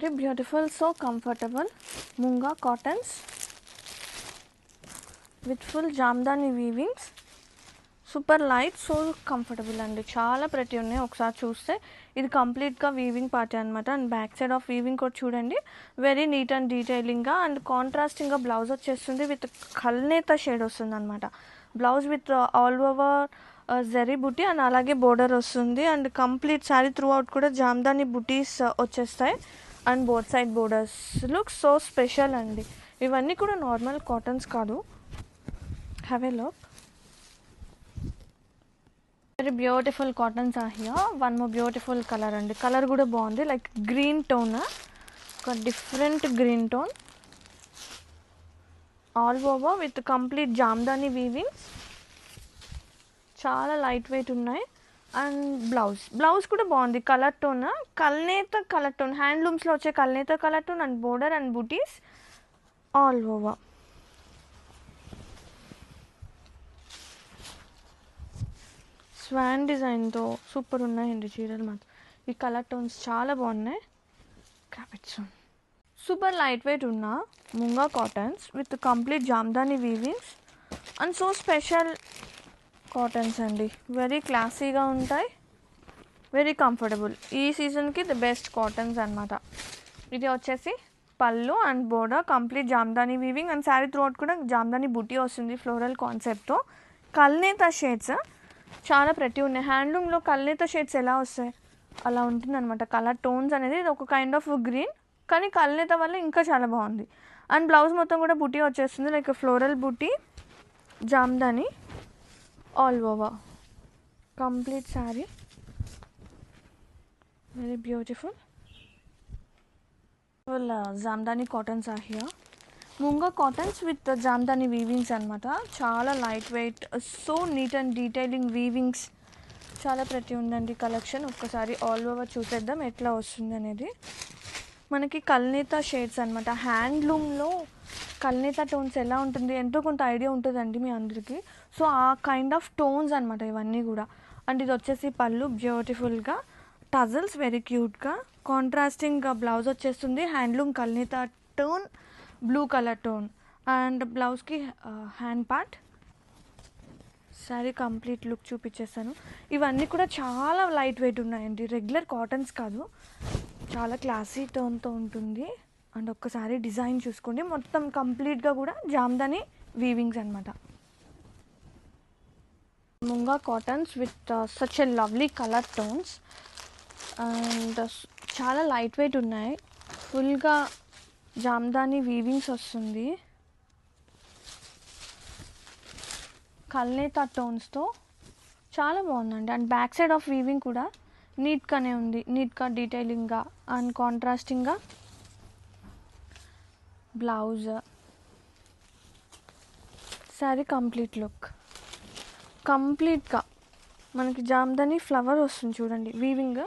Very beautiful, so comfortable Munga cottons with full jamdani weavings. Super light, so comfortable అండి, చాలా ప్రతి ఉన్నాయి. ఒకసారి చూస్తే ఇది కంప్లీట్గా వీవింగ్ పార్టీ అనమాట. And back side of weaving కూడా చూడండి, వెరీ నీట్ అండ్ డీటెయిలింగ్గా అండ్ కాంట్రాస్టింగ్గా బ్లౌజ్ వచ్చేస్తుంది విత్ కల్నేత షేడ్ వస్తుంది అనమాట. Blouse with all over zari buti and అలాగే బోర్డర్ వస్తుంది. And complete sari throughout కూడా జామ్దాని బుటీస్ వచ్చేస్తాయి and both side borders. Look so special అండి. ఇవన్నీ కూడా నార్మల్ కాటన్స్ కాదు. Have a look. Very beautiful cottons are here. One more beautiful colour అండి. Colour కూడా బాగుంది, లైక్ గ్రీన్ టోన్, ఒక different green tone all over with complete jamdani weavings. చాలా light weight ఉన్నాయి. అండ్ బ్లౌజ్ కూడా బాగుంది, కలర్ టోన్, కల్నేత కలర్ టోన్, హ్యాండ్లూమ్స్లో వచ్చే కల్నేత colour tone and border and butis all over. Swan డిజైన్తో సూపర్ ఉన్నాయండి చీరలు మాత్రం. ఈ కలర్ టోన్స్ చాలా బాగున్నాయి. క్యాబెట్స్ సూపర్ లైట్ వెయిట్ ఉన్న munga cottons with complete jamdani weavings and so special cottons అండి. వెరీ క్లాసీగా ఉంటాయి, వెరీ కంఫర్టబుల్. ఈ సీజన్కి ది బెస్ట్ కాటన్స్ అనమాట. ఇది వచ్చేసి పళ్ళు and border complete Jamdani weaving and sari throughout కూడా జామ్దాని బుటీ వస్తుంది ఫ్లోరల్ కాన్సెప్ట్తో. కల్నేత షేడ్స్ చాలా ప్రతి ఉన్నాయి. హ్యాండ్లూమ్లో కల్నేత షేడ్స్ ఎలా వస్తాయి అలా ఉంటుంది అనమాట. కలర్ టోన్స్ అనేది ఇది ఒక కైండ్ ఆఫ్ గ్రీన్, కానీ కల్నేత వల్ల ఇంకా చాలా బాగుంది. అండ్ బ్లౌజ్ మొత్తం కూడా బుటీ వచ్చేస్తుంది, like floral buti jamdani all over complete sari. Very beautiful jamdani cottons are here. Munga cottons with jamdani weavings అనమాట. చాలా light weight, so neat and detailing weavings. చాలా ప్రతి ఉందండి కలెక్షన్. ఒక్కసారి ఆల్ ఓవర్ చూసేద్దాం ఎట్లా వస్తుంది అనేది. మనకి కల్నేత షేడ్స్ అనమాట. హ్యాండ్లూమ్లో కల్నేత టోన్స్ ఎలా ఉంటుంది ఎంతో కొంత ఐడియా ఉంటుందండి మీ అందరికీ. సో ఆ కైండ్ ఆఫ్ టోన్స్ అనమాట ఇవన్నీ కూడా. అండ్ ఇది వచ్చేసి పళ్ళు బ్యూటిఫుల్గా, టజల్స్ వెరీ క్యూట్గా, కాంట్రాస్టింగ్ బ్లౌజ్ వచ్చేస్తుంది. హ్యాండ్లూమ్ కల్నేత tone, blue colour tone and బ్లౌజ్కి hand part. Sari complete look చూపించేస్తాను. ఇవన్నీ కూడా చాలా లైట్ వెయిట్ ఉన్నాయండి, రెగ్యులర్ కాటన్స్ కాదు. చాలా క్లాసీ టోన్తో ఉంటుంది. అండ్ ఒక్కసారి డిజైన్ చూసుకోండి, మొత్తం కంప్లీట్గా కూడా జామ్దాని వీవింగ్స్ అనమాట. Munga cottons with such a lovely colour tones and చాలా లైట్ వెయిట్ ఉన్నాయి. ఫుల్గా జామ్దాని వీవింగ్స్ వస్తుంది, కల్నేత టోన్స్తో చాలా బాగుందండి. And back side of weaving కూడా నీట్గానే ఉంది, నీట్గా డీటెయిలింగ్గా అండ్ కాంట్రాస్టింగ్గా. Blouse, sari complete look. కంప్లీట్గా మనకి జామ్దాని ఫ్లవర్ వస్తుంది చూడండి వీవింగ్,